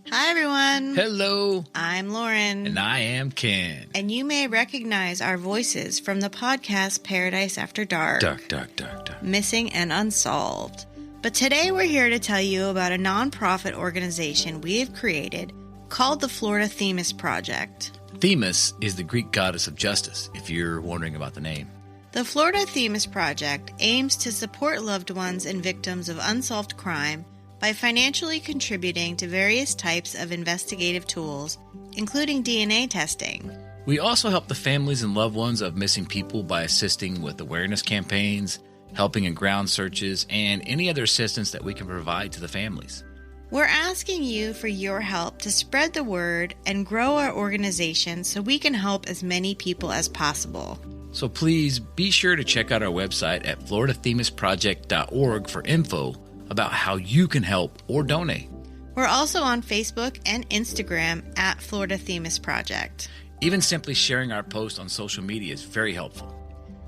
Hi, everyone. Hello. I'm Lauren. And I am Ken. And you may recognize our voices from the podcast Paradise After Dark. Dark. Missing and Unsolved. But today we're here to tell you about a nonprofit organization we have created called the Florida Themis Project. Themis is the Greek goddess of justice, if you're wondering about the name. The Florida Themis Project aims to support loved ones and victims of unsolved crime by financially contributing to various types of investigative tools, including DNA testing. We also help the families and loved ones of missing people by assisting with awareness campaigns, helping in ground searches, and any other assistance that we can provide to the families. We're asking you for your help to spread the word and grow our organization so we can help as many people as possible. So please be sure to check out our website at floridathemisproject.org for info about how you can help or donate. We're also on Facebook and Instagram at Florida Themis Project. Even simply sharing our post on social media is very helpful.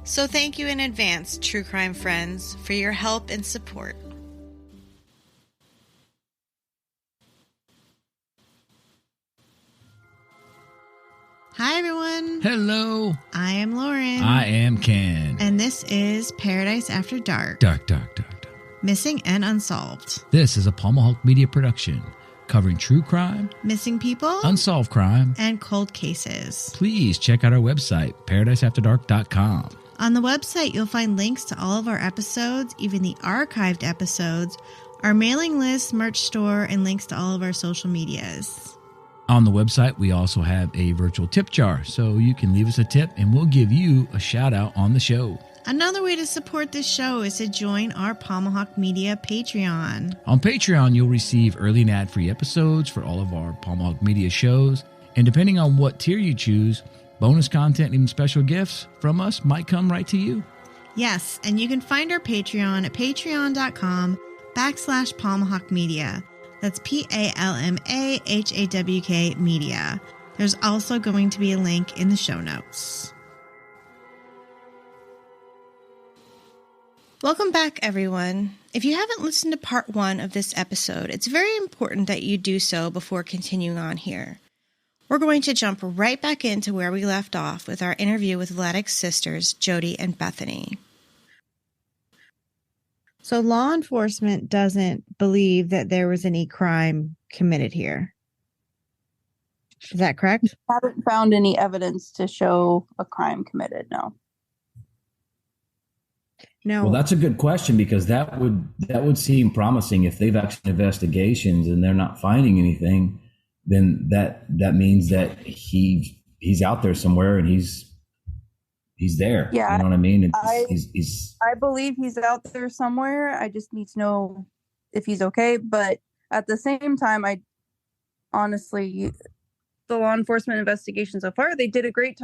So thank you in advance, true crime friends, for your help and support. Hi, everyone. Hello. I am Lauren. I am Ken. And this is Paradise After Dark. Dark. Missing and Unsolved. This is a Tomahawk Media production covering true crime, missing people, unsolved crime, and cold cases. Please check out our website, paradiseafterdark.com. On the website, you'll find links to all of our episodes, even the archived episodes, our mailing list, merch store, and links to all of our social medias. On the website, we also have a virtual tip jar, so you can leave us a tip and we'll give you a shout out on the show. Another way to support this show is to join our Tomahawk Media Patreon. On Patreon, you'll receive early and ad-free episodes for all of our Tomahawk Media shows. And depending on what tier you choose, bonus content and even special gifts from us might come right to you. Yes, and you can find our Patreon at patreon.com/Tomahawk Media. That's PALMAHAWK Media. There's also going to be a link in the show notes. Welcome back, everyone. If you haven't listened to part 1 of this episode, it's very important that you do so before continuing on here. We're going to jump right back into where we left off with our interview with Vladek's sisters, Jody and Bethany. So law enforcement doesn't believe that there was any crime committed here. Is that correct? I haven't found any evidence to show a crime committed, no. No. Well, that's a good question, because that would seem promising. If they've actually investigations and they're not finding anything, then that means that he's out there somewhere and he's there. Yeah, you know what I mean? I believe he's out there somewhere. I just need to know if he's okay. But at the same time, I honestly, the law enforcement investigation so far, they did a great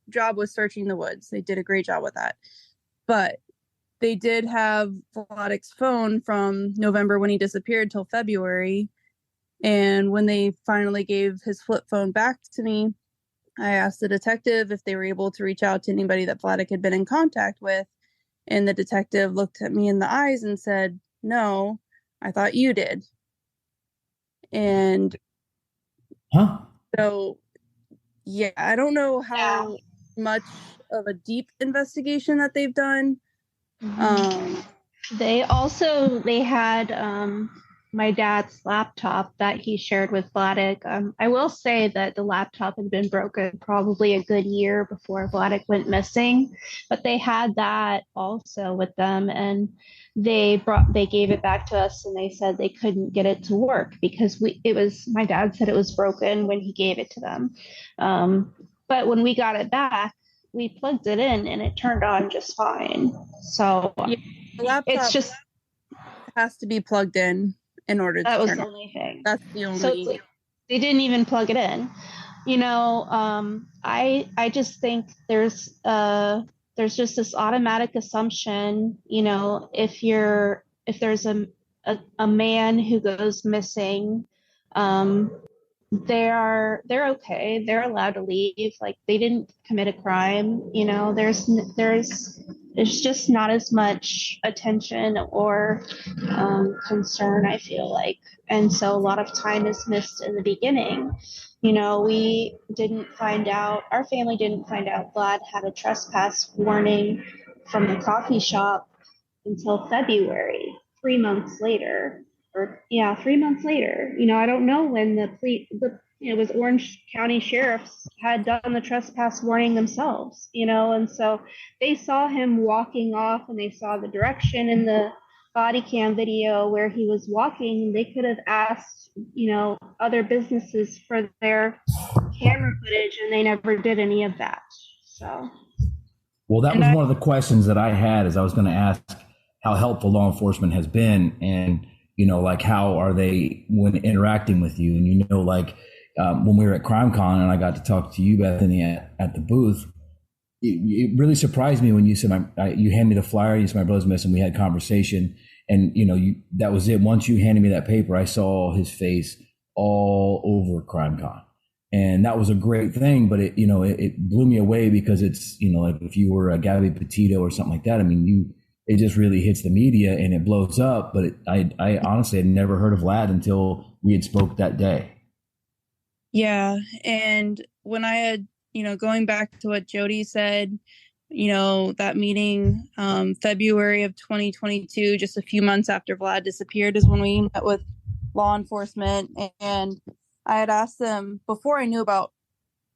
job with searching the woods. They did a great job with that. But they did have Vladek's phone from November when he disappeared till February. And when they finally gave his flip phone back to me, I asked the detective if they were able to reach out to anybody that Vladek had been in contact with. And the detective looked at me in the eyes and said, "No, I thought you did." And so, yeah, I don't know how much of a deep investigation that they've done. They had my dad's laptop that he shared with Vladek. I will say that the laptop had been broken probably a good year before Vladek went missing, but they had that also with them, and they gave it back to us, and they said they couldn't get it to work because my dad said it was broken when he gave it to them. But when we got it back, we plugged it in and it turned on just fine. So the laptop it's just has to be plugged in order to that was turn the on. only thing. That's the only. So it's like, they didn't even plug it in. I just think there's just this automatic assumption. If there's a man who goes missing, they're okay. They're allowed to leave. Like they didn't commit a crime. You know, there's just not as much attention or concern, I feel like. And so a lot of time is missed in the beginning. You know, our family didn't find out Vlad had a trespass warning from the coffee shop until February, 3 months later. Or yeah, 3 months later. You know, I don't know when it was Orange County sheriffs had done the trespass warning themselves, you know, and so they saw him walking off and they saw the direction in the body cam video where he was walking. They could have asked, you know, other businesses for their camera footage and they never did any of that. So Well, that was one of the questions that I had, is I was going to ask how helpful law enforcement has been, and like how are they when interacting with you? And like when we were at CrimeCon and I got to talk to you, Bethany, at the booth, it really surprised me when you said you handed me the flyer. You said my brother's missing. We had conversation, and that was it. Once you handed me that paper, I saw his face all over CrimeCon. And that was a great thing, but it blew me away because it's, like if you were a Gabby Petito or something like that, I mean, it just really hits the media and it blows up. But I honestly had never heard of Vlad until we had spoke that day. Yeah. And when I had, going back to what Jody said, that meeting, February of 2022, just a few months after Vlad disappeared, is when we met with law enforcement. And I had asked them, before I knew about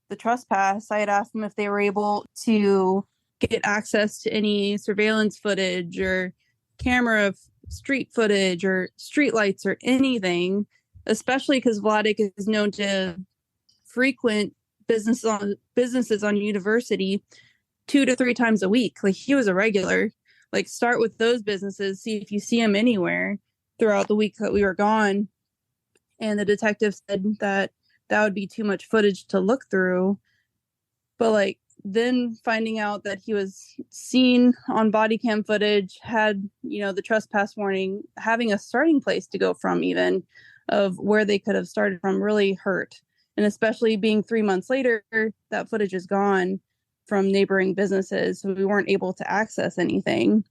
the trespass, I had asked them if they were able to get access to any surveillance footage or camera street footage or street lights or anything, especially because Vladek is known to frequent businesses on University 2 to 3 times a week. Like, he was a regular. Like, start with those businesses, see if you see him anywhere throughout the week that we were gone. And the detective said that would be too much footage to look through. But like, then finding out that he was seen on body cam footage, had, the trespass warning, having a starting place to go from, even of where they could have started from, really hurt. And especially being 3 months later, that footage is gone from neighboring businesses. So we weren't able to access anything.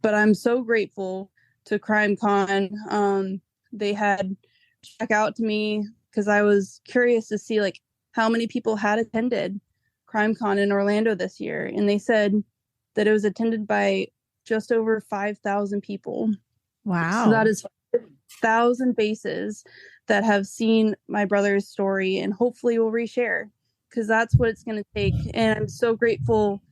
But I'm so grateful to CrimeCon. They had check out to me because I was curious to see like how many people had attended CrimeCon in Orlando this year. And they said that it was attended by just over 5,000 people. Wow. So that is 1,000 faces that have seen my brother's story and hopefully will reshare, because that's what it's going to take. And I'm so grateful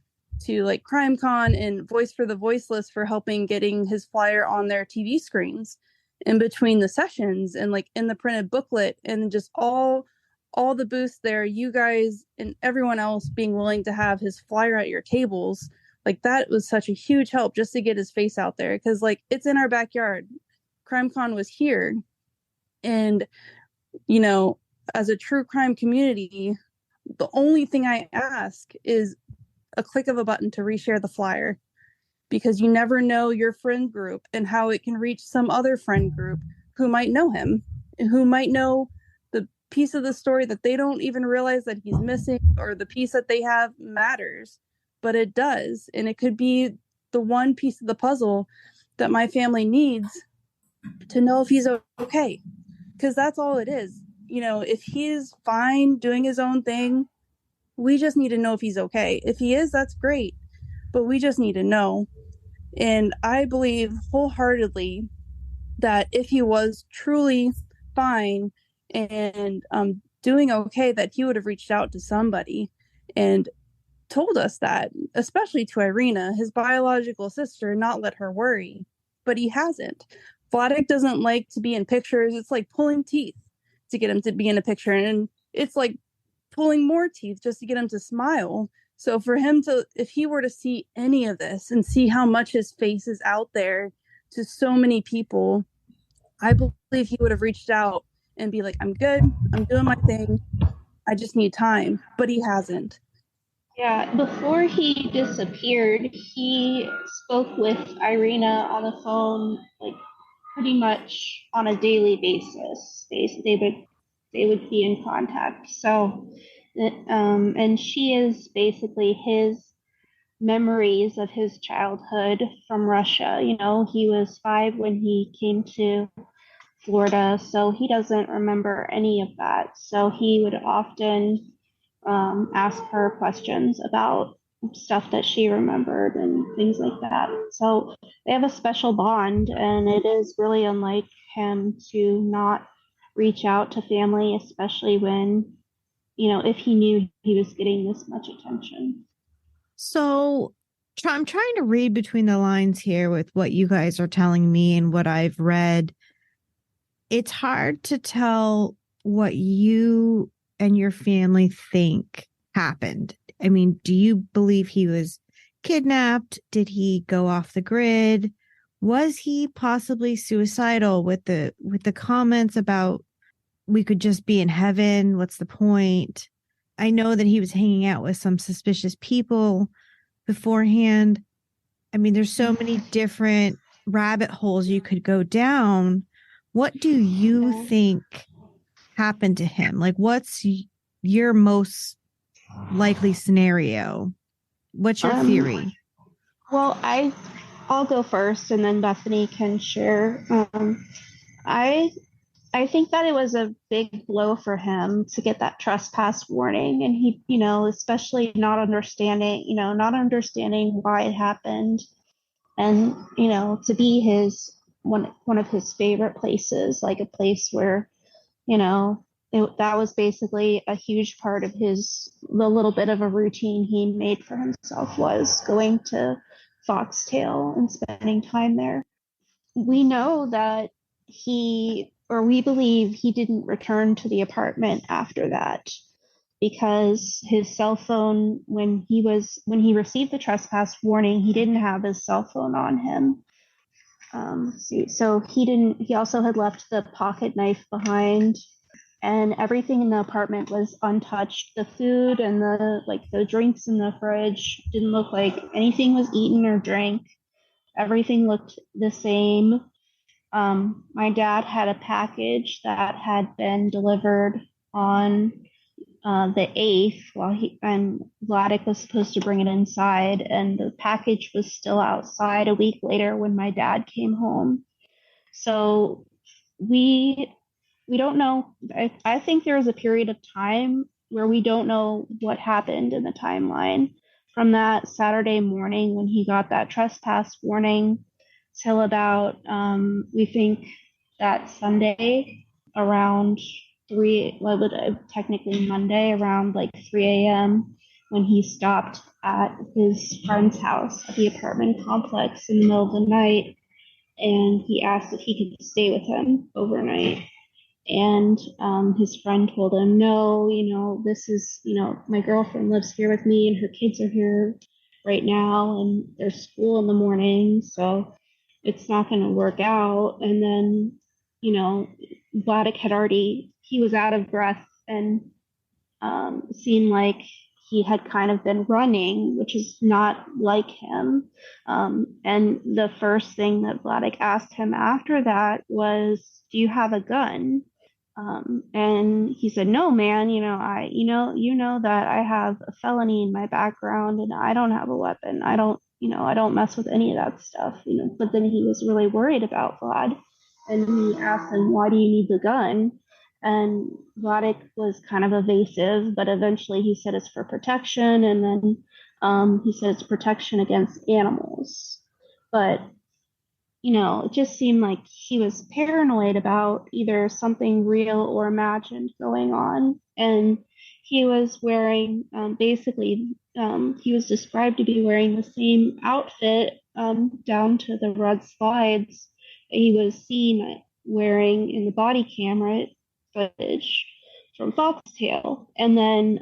to like CrimeCon and Voice for the Voiceless for helping getting his flyer on their TV screens in between the sessions and like in the printed booklet, and just all the booths there, you guys and everyone else being willing to have his flyer at your tables. Like, that was such a huge help just to get his face out there, because like, it's in our backyard. CrimeCon was here, and as a true crime community, the only thing I ask is a click of a button to reshare the flyer, because you never know your friend group and how it can reach some other friend group who might know him and who might know the piece of the story that they don't even realize that he's missing, or the piece that they have matters, but it does. And it could be the one piece of the puzzle that my family needs to know if he's okay. Because that's all it is. If he's fine doing his own thing, we just need to know if he's okay. If he is, that's great, but we just need to know. And I believe wholeheartedly that if he was truly fine and doing okay, that he would have reached out to somebody and told us that, especially to Irina, his biological sister, not let her worry. But he hasn't. Vladek doesn't like to be in pictures. It's like pulling teeth to get him to be in a picture. And it's like pulling more teeth just to get him to smile. So for him to, if he were to see any of this and see how much his face is out there to so many people, I believe he would have reached out and be like, I'm good, I'm doing my thing, I just need time. But he hasn't. Yeah, before he disappeared, he spoke with Irina on the phone, like pretty much on a daily basis. They they would be in contact. So, and she is basically his memories of his childhood from Russia. You know, he was 5 when he came to Florida, so he doesn't remember any of that. So he would often ask her questions about stuff that she remembered and things like that. So they have a special bond, and it is really unlike him to not reach out to family, especially when, you know, if he knew he was getting this much attention. So I'm trying to read between the lines here with what you guys are telling me and what I've read. It's hard to tell what you and your family think happened. I mean, do you believe he was kidnapped? Did he go off the grid? Was he possibly suicidal with the comments about we could just be in heaven? What's the point? I know that he was hanging out with some suspicious people beforehand. I mean, there's so many different rabbit holes you could go down. What do you think happened to him? Like, what's your most likely scenario? What's your theory? Well, I'll go first, and then Bethany can share. I think that it was a big blow for him to get that trespass warning, and he, you know, especially not understanding why it happened, and you know, to be his one of his favorite places, like a place where, you know, that was basically a huge part of the little bit of a routine he made for himself was going to Foxtail and spending time there. We know that we believe he didn't return to the apartment after that, because his cell phone, when he received the trespass warning, he didn't have his cell phone on him. So he also had left the pocket knife behind, and everything in the apartment was untouched. The food and the drinks in the fridge didn't look like anything was eaten or drank. Everything looked the same. My dad had a package that had been delivered on the 8th, and Vladek was supposed to bring it inside, and the package was still outside a week later when my dad came home. So we don't know. I think there was a period of time where we don't know what happened in the timeline from that Saturday morning when he got that trespass warning till about we think that Sunday around technically Monday around like 3 a.m. when he stopped at his friend's house at the apartment complex in the middle of the night, and he asked if he could stay with him overnight. And his friend told him, no, you know, this is, you know, my girlfriend lives here with me and her kids are here right now and there's school in the morning, so it's not going to work out. And then, you know, Vladek he was out of breath and seemed like he had kind of been running, which is not like him. And the first thing that Vladek asked him after that was, do you have a gun? And he said, no, man, you know that I have a felony in my background and I don't have a weapon. I don't mess with any of that stuff, you know. But then he was really worried about Vlad, and he asked him, why do you need the gun? And Vladek was kind of evasive, but eventually he said it's for protection, and then he said it's protection against animals. But you know, it just seemed like he was paranoid about either something real or imagined going on. And he was wearing, he was described to be wearing the same outfit down to the red slides that he was seen wearing in the body camera footage from Foxtail. And then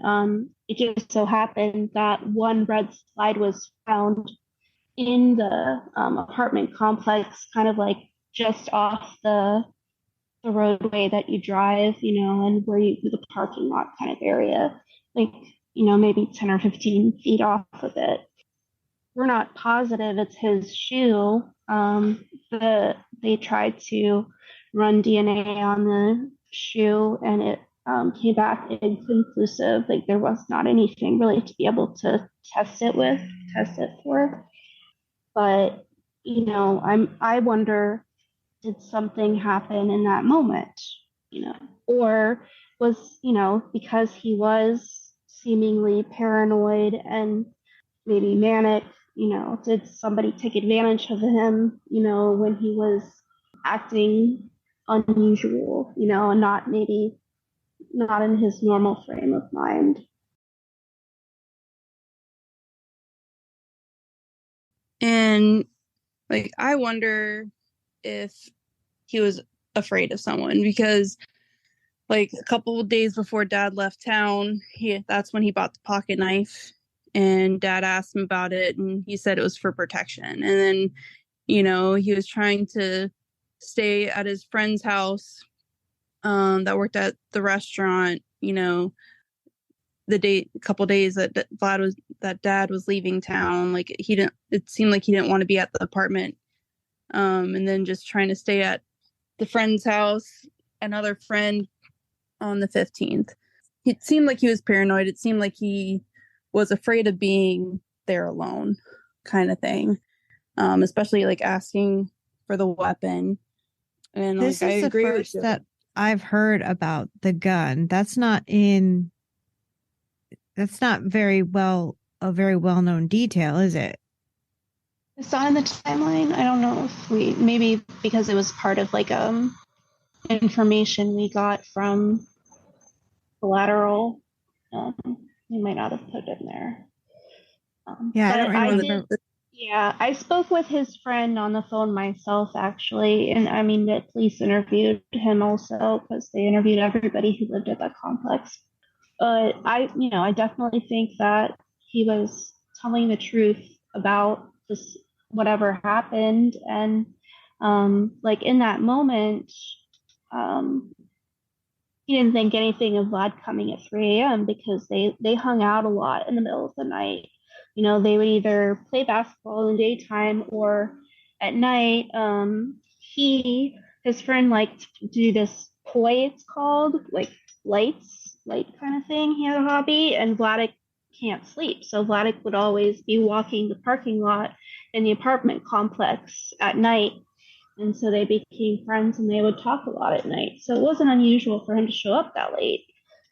it just so happened that one red slide was found in the apartment complex, kind of like just off the roadway that you drive, you know, and the parking lot kind of area, like, you know, maybe 10 or 15 feet off of it. We're not positive it's his shoe. They tried to run DNA on the shoe, and came back inconclusive. Like there was not anything really to be able to test it for. But I wonder, did something happen in that moment? Or was because he was seemingly paranoid and maybe manic, did somebody take advantage of him, when he was acting unusual, and not in his normal frame of mind. And like, I wonder if he was afraid of someone, because like a couple of days before Dad left town, that's when he bought the pocket knife, and Dad asked him about it, and he said it was for protection. And then, he was trying to stay at his friend's house that worked at the restaurant, a couple days that Dad was leaving town. Like it seemed like he didn't want to be at the apartment. And then just trying to stay at the friend's house, another friend, on the 15th. It seemed like he was paranoid. It seemed like he was afraid of being there alone, kind of thing. Especially like asking for the weapon. And This like, I is the agree first with you. that I've heard about the gun. That's not very well known detail, is it? It's not in the timeline. I don't know if maybe because it was part of like information we got from collateral. We might not have put it in there. Yeah, I but don't remember. I spoke with his friend on the phone myself, actually, and I mean the police interviewed him also, because they interviewed everybody who lived at that complex. But I definitely think that he was telling the truth about this, whatever happened, and like in that moment, um, he didn't think anything of Vlad coming at 3 a.m. because they hung out a lot in the middle of the night. They would either play basketball in the daytime or at night. His friend liked to do this poi, it's called, like light kind of thing. He had a hobby, and Vladek can't sleep. So Vladek would always be walking the parking lot in the apartment complex at night. And so they became friends, and they would talk a lot at night. So it wasn't unusual for him to show up that late.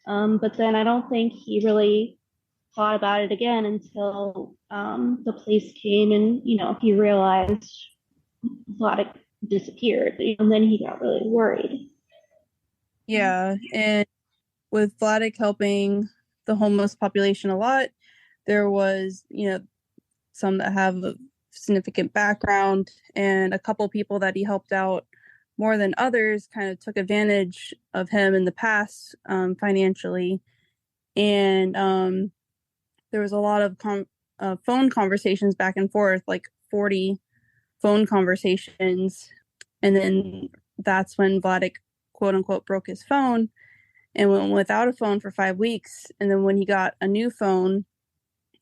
But then I don't think he really thought about it again until the police came, and he realized Vladek disappeared, and then he got really worried. Yeah, and with Vladek helping the homeless population a lot, there was some that have a significant background, and a couple people that he helped out more than others kind of took advantage of him in the past, financially. And there was a lot of phone conversations back and forth, like 40 phone conversations. And then that's when Vladek, quote unquote, broke his phone and went without a phone for 5 weeks. And then when he got a new phone,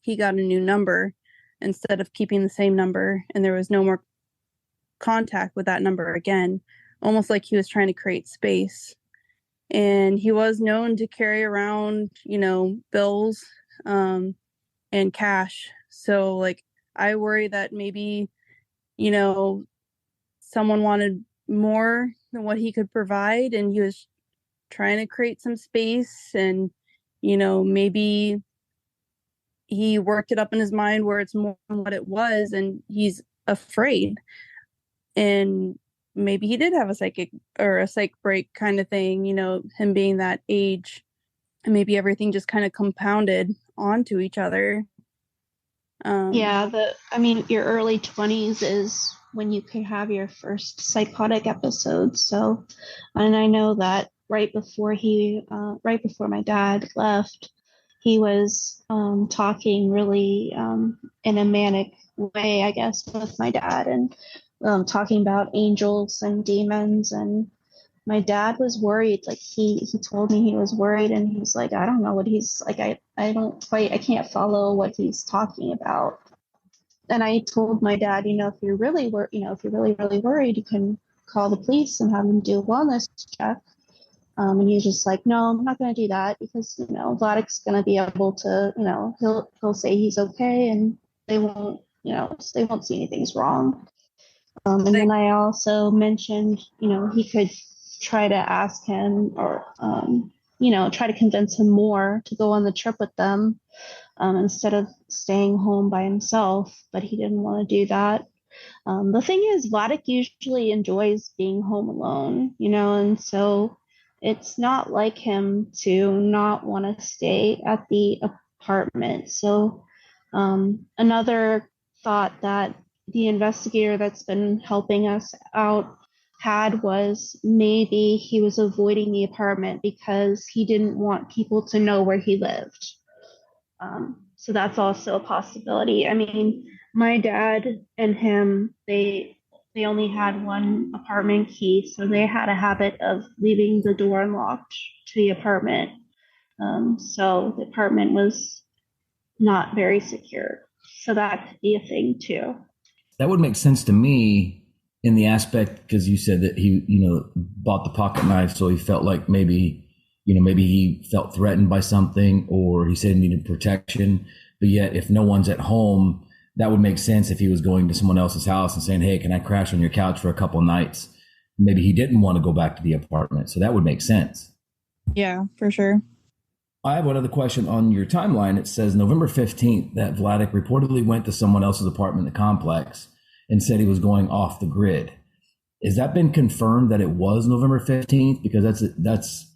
he got a new number instead of keeping the same number. And there was no more contact with that number again, almost like he was trying to create space. And he was known to carry around, bills and cash. So like, I worry that maybe, someone wanted more than what he could provide, and he was trying to create some space, and maybe he worked it up in his mind where it's more than what it was, and he's afraid. And maybe he did have a psych break kind of thing, him being that age, and maybe everything just kind of compounded onto each other. Your early 20s is when you could have your first psychotic episode. So, and I know that right before my dad left, he was talking really in a manic way, I guess, with my dad, and talking about angels and demons. And my dad was worried. Like he told me he was worried, and he's like, I don't know what he's like. I can't follow what he's talking about. And I told my dad, if you're really, really worried, you can call the police and have them do a wellness check. And he's just like, no, I'm not going to do that because, Vladek's going to be able to, he'll say he's okay and they won't, they won't see anything's wrong. And then I also mentioned, he could try to ask him or, try to convince him more to go on the trip with them instead of staying home by himself, but he didn't want to do that. The thing is, Vladek usually enjoys being home alone, and so it's not like him to not want to stay at the apartment. So another thought that the investigator that's been helping us out had was maybe he was avoiding the apartment because he didn't want people to know where he lived. So that's also a possibility. I mean, my dad and him, they only had one apartment key, so they had a habit of leaving the door unlocked to the apartment. So the apartment was not very secure. So that could be a thing too. That would make sense to me in the aspect because you said that he, bought the pocket knife, so he felt like maybe he felt threatened by something, or he said he needed protection. But yet, if no one's at home, that would make sense if he was going to someone else's house and saying, hey, can I crash on your couch for a couple nights? Maybe he didn't want to go back to the apartment. So that would make sense. Yeah, for sure. I have one other question on your timeline. It says November 15th that Vladek reportedly went to someone else's apartment in the complex and said he was going off the grid. Has that been confirmed that it was November 15th? Because that's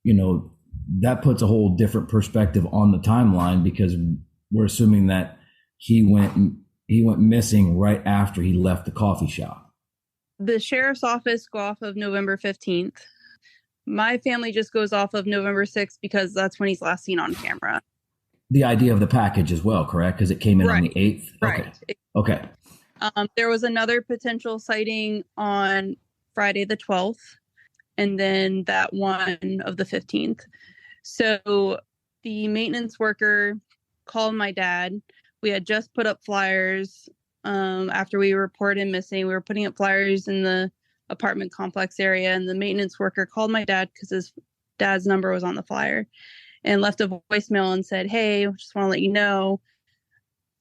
that puts a whole different perspective on the timeline, because we're assuming that he went missing right after he left the coffee shop. The sheriff's office go off of November 15th. My family just goes off of November 6th because that's when he's last seen on camera. The idea of the package as well, correct? Because it came in on the 8th? Right. Okay. There was another potential sighting on Friday the 12th, and then that one of the 15th. So the maintenance worker called my dad. We had just put up flyers after we reported him missing. We were putting up flyers in the apartment complex area, and the maintenance worker called my dad because his dad's number was on the flyer and left a voicemail and said, hey, just want to let you know,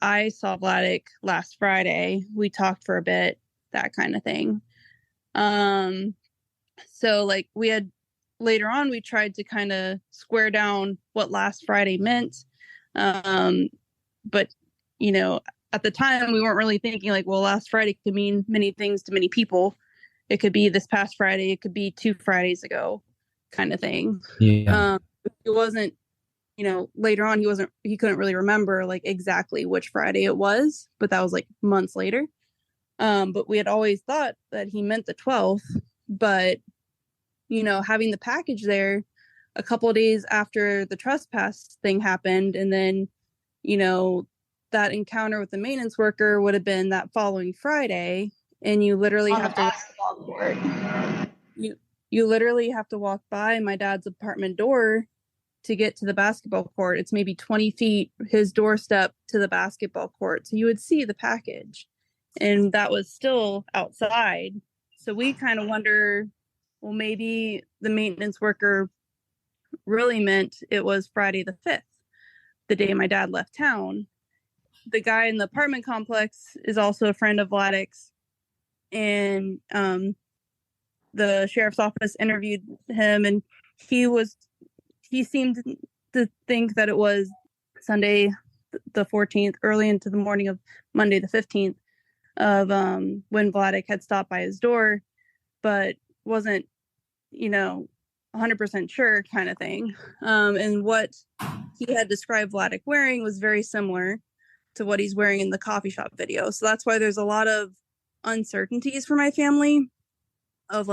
I saw Vladek last Friday. We talked for a bit, that kind of thing. So we had later on, we tried to kind of square down what last Friday meant. But, at the time we weren't really thinking last Friday could mean many things to many people. It could be this past Friday. It could be 2 Fridays ago kind of thing. Yeah. It wasn't, later on, he couldn't really remember exactly which Friday it was, but that was months later. But we had always thought that he meant the 12th, but, having the package there a couple of days after the trespass thing happened. And then, that encounter with the maintenance worker would have been that following Friday. And you literally have to you literally have to walk by my dad's apartment door to get to the basketball court. It's maybe 20 feet, his doorstep to the basketball court. So you would see the package, and that was still outside. So we kind of wonder, well, maybe the maintenance worker really meant it was Friday the 5th, the day my dad left town. The guy in the apartment complex is also a friend of Vladek's, and the sheriff's office interviewed him, and he seemed to think that it was Sunday the 14th, early into the morning of Monday the 15th, of when Vladek had stopped by his door, but wasn't 100% sure kind of thing. And what he had described Vladek wearing was very similar to what he's wearing in the coffee shop video. So that's why there's a lot of uncertainties for my family of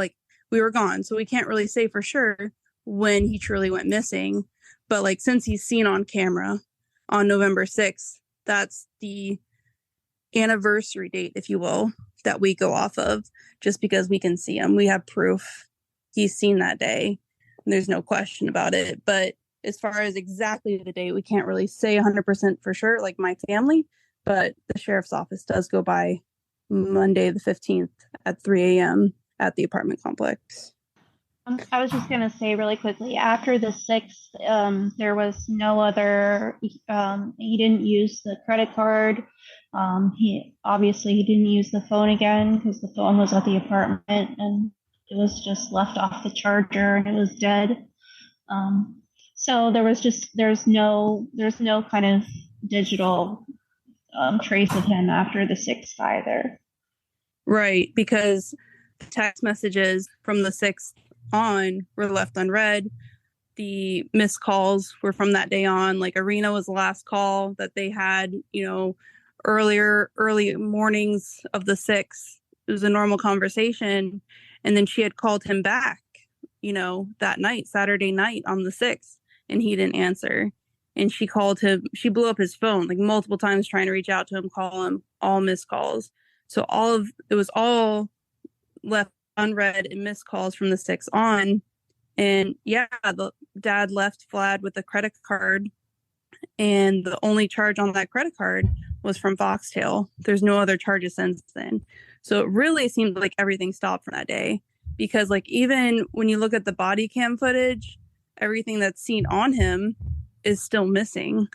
we were gone, so we can't really say for sure when he truly went missing. But since he's seen on camera on November 6th, that's the anniversary date, if you will, that we go off of, just because we can see him. We have proof he's seen that day, and there's no question about it. But as far as exactly the date, we can't really say 100% for sure, like my family, but the sheriff's office does go by Monday the 15th at 3 a.m. at the apartment complex. I was just going to say really quickly, after the 6th, there was no other, he didn't use the credit card. He didn't use the phone again because the phone was at the apartment and it was just left off the charger and it was dead. So there's no kind of digital trace of him after the 6th either. Right, because text messages from the 6th on were left unread. The missed calls were from that day on. Like Arena was the last call that they had, early mornings of the 6th. It was a normal conversation. And then she had called him back, that night, Saturday night on the 6th, and he didn't answer. And she called him, she blew up his phone like multiple times trying to reach out to him, call him, all missed calls. So it was all left unread and missed calls from the 6th on. And yeah, the dad left Vlad with a credit card, and the only charge on that credit card was from Foxtail. There's no other charges since then. So it really seemed like everything stopped from that day, because like even when you look at the body cam footage, everything that's seen on him is still missing.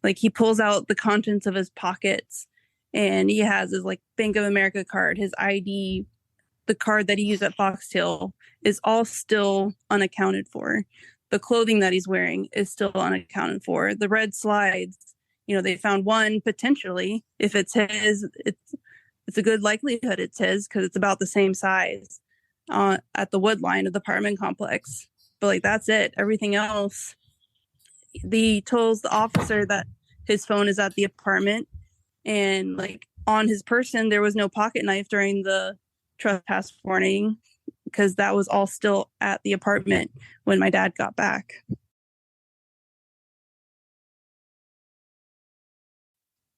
Like he pulls out the contents of his pockets and he has his like Bank of America card, his ID, the card that he used at Foxtail is all still unaccounted for. The clothing that he's wearing is still unaccounted for. The red slides, they found one potentially. If it's his, it's a good likelihood it's his because it's about the same size at the wood line of the apartment complex. But like that's it. Everything else, he tells the officer that his phone is at the apartment, and like on his person there was no pocket knife during the trespass warning because that was all still at the apartment when my dad got back.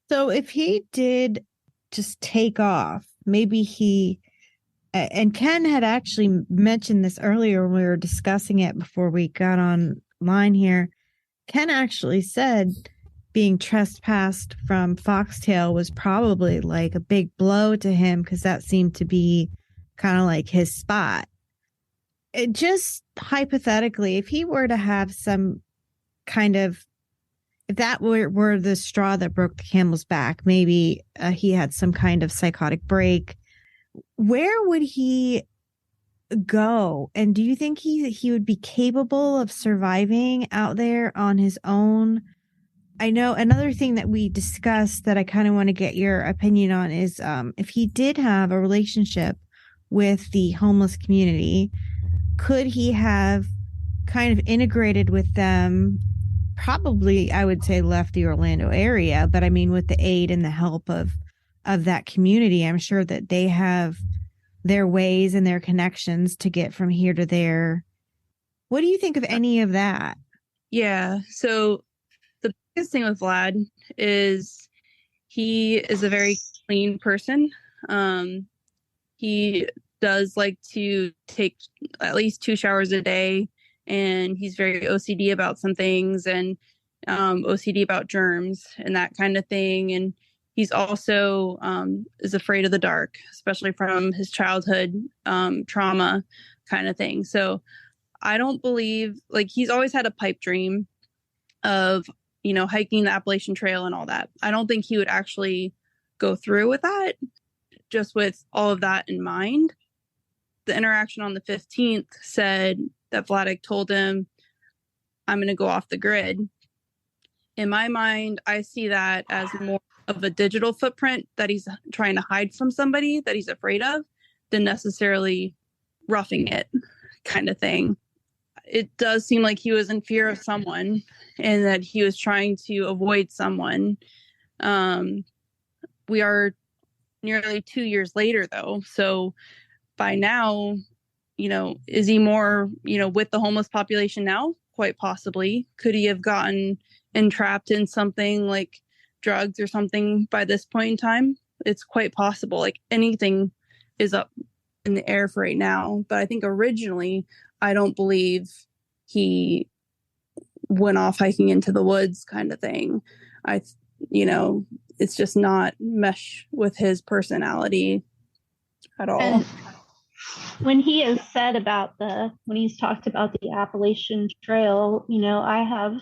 So if he did just take off, maybe and Ken had actually mentioned this earlier when we were discussing it before we got online here. Ken actually said being trespassed from Foxtail was probably like a big blow to him because that seemed to be kind of like his spot. It just hypothetically, if he were to have some kind of, if that were the straw that broke the camel's back, maybe he had some kind of psychotic break, where would he go? And do you think he would be capable of surviving out there on his own? I know another thing that we discussed that I kind of want to get your opinion on is if he did have a relationship with the homeless community, could he have kind of integrated with them? Probably, I would say left the Orlando area, but I mean, with the aid and the help of that community, I'm sure that they have their ways and their connections to get from here to there. What do you think of any of that? Yeah, so the biggest thing with Vlad is he is a very clean person. He does like to take at least 2 showers a day, and he's very OCD about some things, and OCD about germs and that kind of thing. And he's also is afraid of the dark, especially from his childhood trauma kind of thing. So I don't believe, like, he's always had a pipe dream of, hiking the Appalachian Trail and all that. I don't think he would actually go through with that, just with all of that in mind. The interaction on the 15th said that Vladek told him, I'm going to go off the grid. In my mind, I see that as more of a digital footprint that he's trying to hide from somebody that he's afraid of than necessarily roughing it kind of thing. It does seem like he was in fear of someone and that he was trying to avoid someone. We are nearly 2 years later, though. So by now, is he more, with the homeless population now? Quite possibly. Could he have gotten entrapped in something like drugs or something by this point in time? It's quite possible. Like, anything is up in the air for right now. But I think originally, I don't believe he went off hiking into the woods kind of thing. It's just not mesh with his personality at all. when he has said about when he's talked about the Appalachian Trail, I have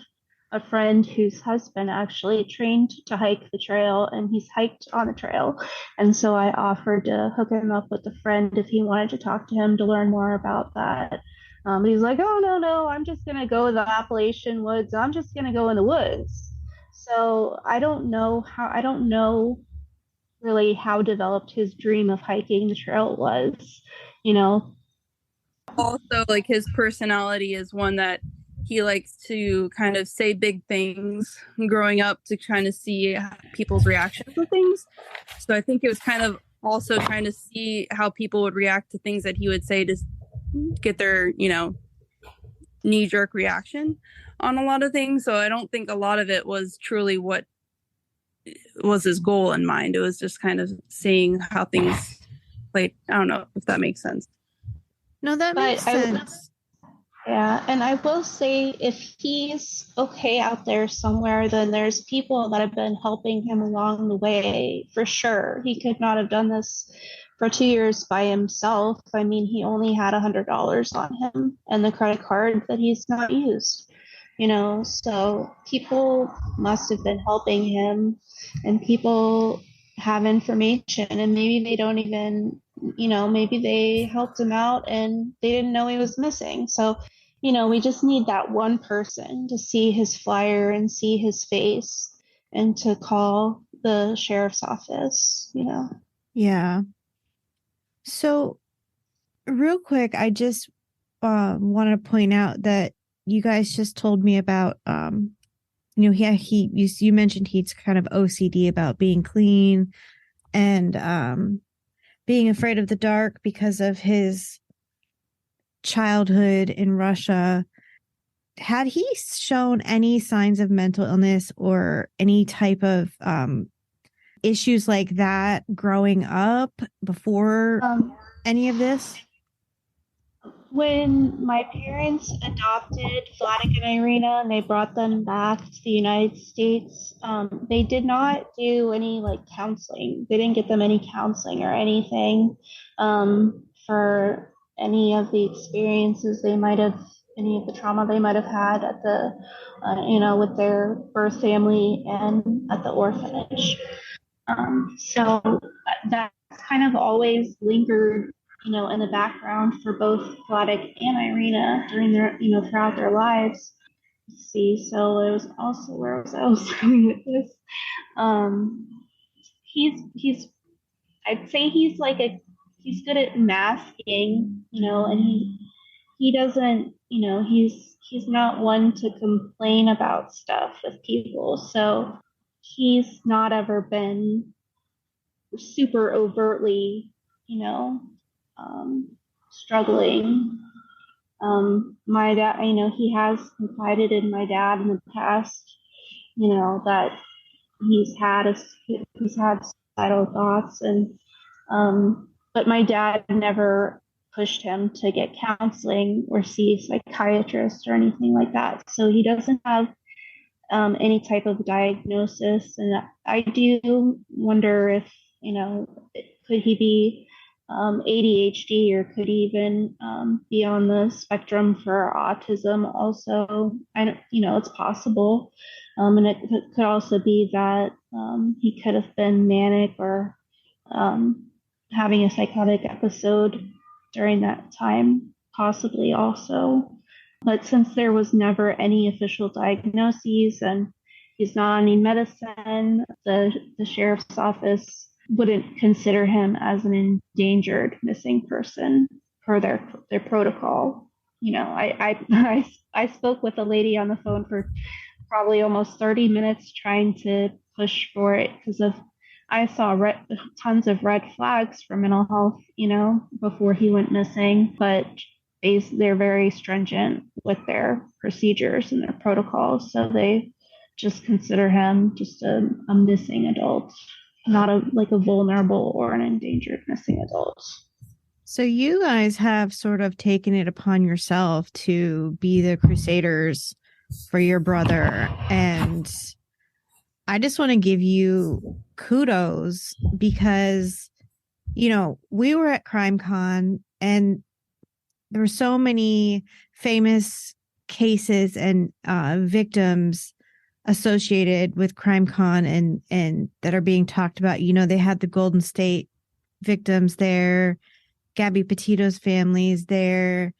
a friend whose husband actually trained to hike the trail, and he's hiked on the trail. And so I offered to hook him up with a friend if he wanted to talk to him to learn more about that. But he's like, oh, no, I'm just going to go in the Appalachian woods. I'm just going to go in the woods. So I don't know really how developed his dream of hiking the trail was, Also, like, his personality is one that he likes to kind of say big things growing up to kind of see people's reactions to things. So I think it was kind of also trying to see how people would react to things that he would say to get their, knee-jerk reaction on a lot of things. So I don't think a lot of it was truly what was his goal in mind. It was just kind of seeing how things played. I don't know if that makes sense. No, that makes sense. Yeah, and I will say if he's okay out there somewhere, then there's people that have been helping him along the way for sure. He could not have done this for 2 years by himself. I mean, he only had $100 on him and the credit card that he's not used, so people must have been helping him, and people have information, and maybe they don't even, maybe they helped him out and they didn't know he was missing. So, we just need that one person to see his flyer and see his face and to call the sheriff's office, Yeah. So, real quick, I just want to point out that you guys just told me about, you mentioned he's kind of OCD about being clean and being afraid of the dark because of his childhood in Russia. Had he shown any signs of mental illness or any type of issues like that growing up before any of this? When my parents adopted Vladek and Irina and they brought them back to the United States, they did not do any counseling. They didn't get them any counseling or anything for any of the experiences any of the trauma they might have had at the, with their birth family and at the orphanage. So that kind of always lingered, in the background for both Vladek and Irina during their, throughout their lives. Let's see, so it was also where was I was going with this? He's I'd say he's good at masking, and he doesn't, he's not one to complain about stuff with people. So he's not ever been super overtly, struggling. My dad, he has confided in my dad in the past, that he's had suicidal thoughts, and but my dad never pushed him to get counseling or see a psychiatrist or anything like that. So he doesn't have any type of diagnosis, and I do wonder if could he be ADHD, or could he even be on the spectrum for autism also. It's possible, and it could also be that he could have been manic or having a psychotic episode during that time, possibly also. But since there was never any official diagnoses and he's not on any medicine, the sheriff's office wouldn't consider him as an endangered missing person per their protocol. I spoke with a lady on the phone for probably almost 30 minutes trying to push for it because I saw tons of red flags for mental health, before he went missing, but they're very stringent with their procedures and their protocols. So they just consider him just a missing adult, not a vulnerable or an endangered missing adult. So you guys have sort of taken it upon yourself to be the crusaders for your brother. And I just want to give you kudos because, we were at CrimeCon And there were so many famous cases and victims associated with CrimeCon and that are being talked about. You know, they had the Golden State victims there, Gabby Petito's families there,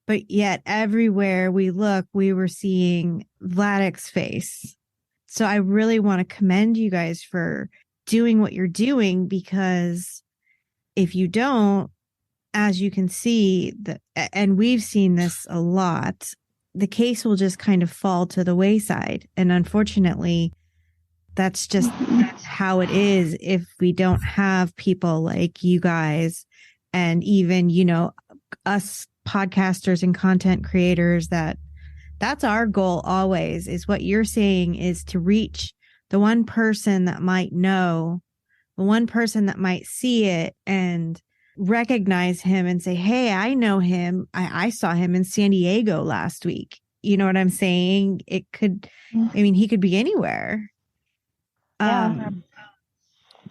but yet everywhere we look, we were seeing Vladek's face. So I really want to commend you guys for doing what you're doing, because if you don't, as you can see, and we've seen this a lot, the case will just kind of fall to the wayside. And unfortunately, that's just how it is if we don't have people like you guys and even, you know, us podcasters and content creators. That's our goal always, is what you're saying, is to reach the one person that might know, the one person that might see it and recognize him and say, hey, I know him. I saw him in San Diego last week. You know what I'm saying? It could, I mean, he could be anywhere. Yeah.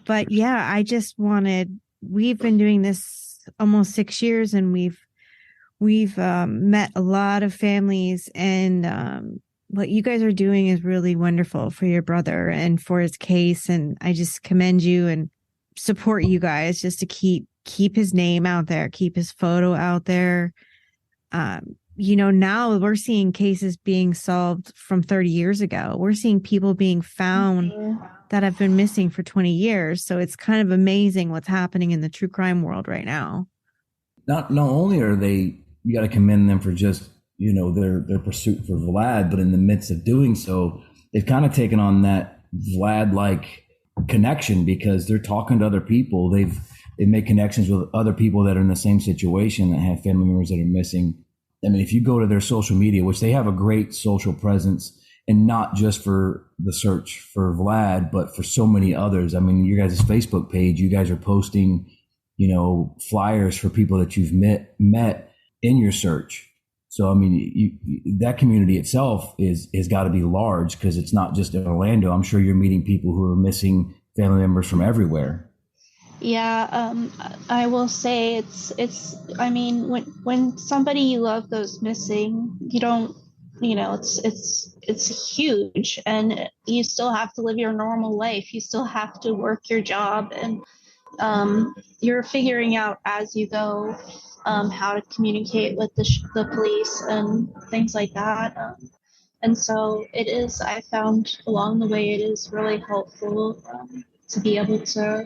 But yeah, I just wanted, we've been doing this almost 6 years, and we've met a lot of families, and what you guys are doing is really wonderful for your brother and for his case. And I just commend you and support you guys just to keep his name out there, keep his photo out there. You know, now we're seeing cases being solved from 30 years ago. We're seeing people being found that have been missing for 20 years. So it's kind of amazing what's happening in the true crime world right now. Not only are they, you got to commend them for just, you know, their pursuit for Vlad, but in the midst of doing so, they've kind of taken on that Vlad-like connection, because they're talking to other people. They've made connections with other people that are in the same situation, that have family members that are missing. I mean, if you go to their social media, which they have a great social presence, and not just for the search for Vlad, but for so many others. I mean, your guys' Facebook page, you guys are posting, you know, flyers for people that you've met in your search. So, I mean, that community itself has got to be large, because it's not just in Orlando. I'm sure you're meeting people who are missing family members from everywhere. Yeah, I will say it's. I mean, when somebody you love goes missing, you don't, you know, it's huge, and you still have to live your normal life. You still have to work your job, and you're figuring out as you go how to communicate with the police and things like that. And so it is. I found along the way it is really helpful to be able to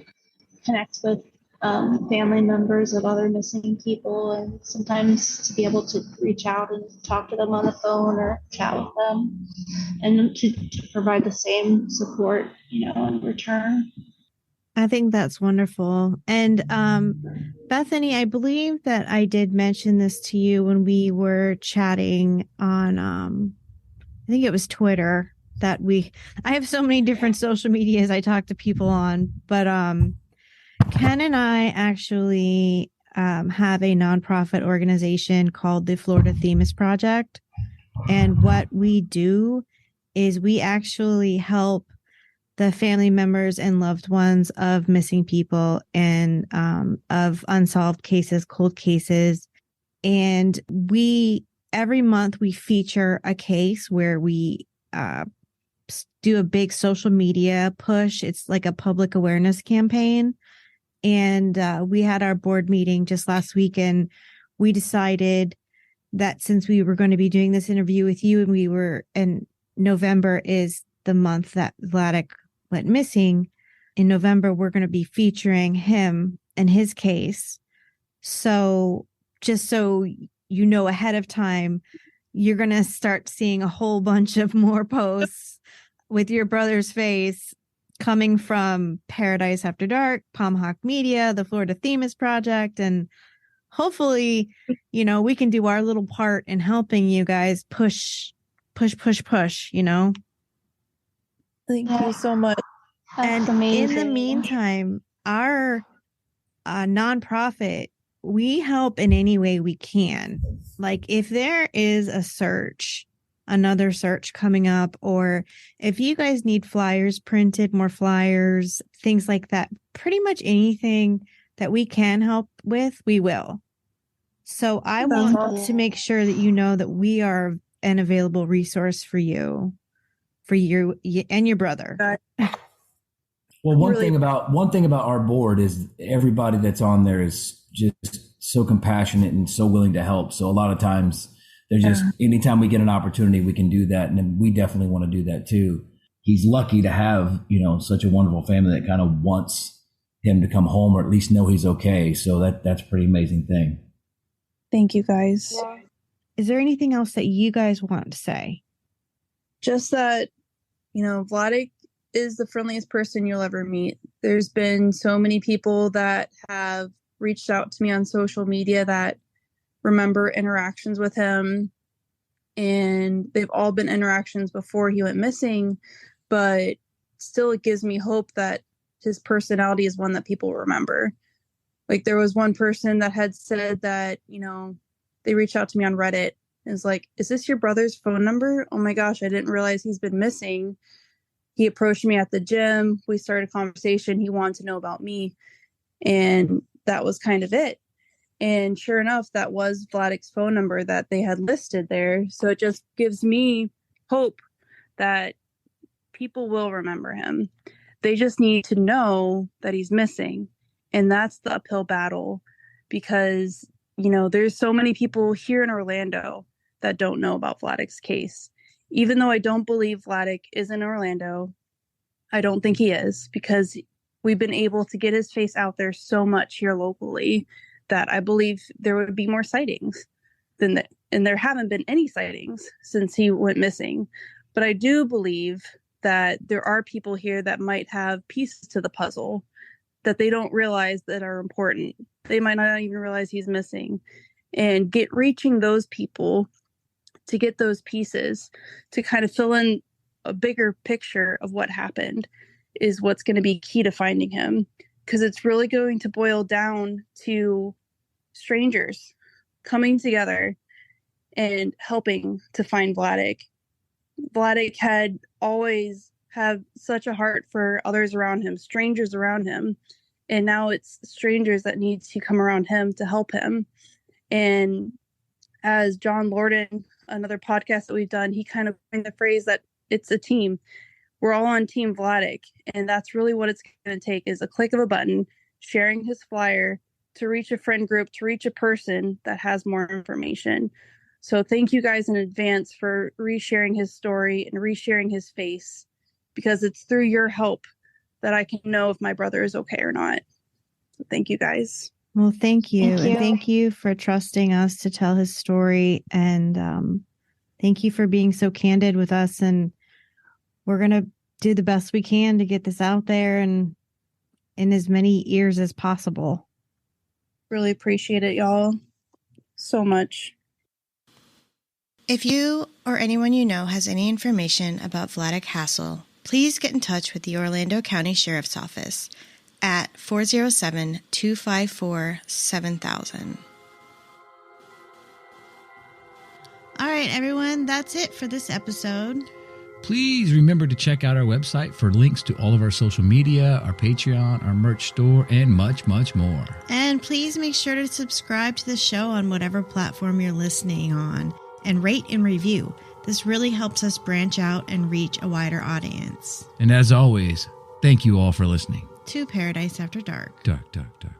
connect with family members of other missing people, and sometimes to be able to reach out and talk to them on the phone or chat with them, and to provide the same support, you know, in return. I think that's wonderful. And Bethany, I believe that I did mention this to you when we were chatting on, I think it was Twitter, that I have so many different social medias I talk to people on, but Ken and I actually have a nonprofit organization called the Florida Themis Project. And what we do is we actually help the family members and loved ones of missing people and of unsolved cases, cold cases. And every month we feature a case where we do a big social media push. It's like a public awareness campaign. And we had our board meeting just last week, and we decided that since we were going to be doing this interview with you, and November is the month that Vladek went missing, in November, we're going to be featuring him and his case. So just so you know ahead of time, you're going to start seeing a whole bunch of more posts with your brother's face coming from Paradise After Dark, Palm Hawk Media, the Florida Themis Project, and hopefully, you know, we can do our little part in helping you guys push, you know. Thank you so much. That's and amazing. In the meantime, our nonprofit, we help in any way we can. Like if there is another search coming up, or if you guys need flyers printed, more flyers, things like that, pretty much anything that we can help with, we will. So I That's want to make sure that you know that we are an available resource for you and your brother. Well, one thing about our board is everybody that's on there is just so compassionate and so willing to help. So a lot of times they're just, anytime we get an opportunity, we can do that. And we definitely want to do that too. He's lucky to have, such a wonderful family that kind of wants him to come home or at least know he's okay. So that's a pretty amazing thing. Thank you, guys. Is there anything else that you guys want to say? Just that, Vladek is the friendliest person you'll ever meet. There's been so many people that have reached out to me on social media that remember interactions with him, and they've all been interactions before he went missing, but still it gives me hope that his personality is one that people remember. Like, there was one person that had said that, they reached out to me on Reddit and was like, is this your brother's phone number? Oh my gosh, I didn't realize he's been missing. He approached me at the gym. We started a conversation. He wanted to know about me. And that was kind of it. And sure enough, that was Vladek's phone number that they had listed there. So it just gives me hope that people will remember him. They just need to know that he's missing. And that's the uphill battle because, there's so many people here in Orlando that don't know about Vladek's case. Even though I don't believe Vladek is in Orlando, I don't think he is, because we've been able to get his face out there so much here locally that I believe there would be more sightings than that. And there haven't been any sightings since he went missing. But I do believe that there are people here that might have pieces to the puzzle that they don't realize that are important. They might not even realize he's missing. And reaching those people to get those pieces to kind of fill in a bigger picture of what happened is what's going to be key to finding him. Because it's really going to boil down to strangers coming together and helping to find Vladek. Vladek had always had such a heart for others around him, strangers around him. And now it's strangers that need to come around him to help him. And as John Lorden, another podcast that we've done, he kind of coined the phrase that it's a team. We're all on Team Vladek. And that's really what it's going to take, is a click of a button, sharing his flyer to reach a friend group, to reach a person that has more information. So thank you guys in advance for resharing his story and resharing his face, because it's through your help that I can know if my brother is okay or not. So thank you guys. Well, thank you. And thank you for trusting us to tell his story. And thank you for being so candid with us. And we're going to do the best we can to get this out there and in as many ears as possible. Really appreciate it, y'all. So much. If you or anyone you know has any information about Vladek Hasel, please get in touch with the Orlando County Sheriff's Office at 407-254-7000. All right, everyone, that's it for this episode. Please remember to check out our website for links to all of our social media, our Patreon, our merch store, and much, much more. And please make sure to subscribe to the show on whatever platform you're listening on and rate and review. This really helps us branch out and reach a wider audience. And as always, thank you all for listening to Paradise After Dark. Dark, dark, dark.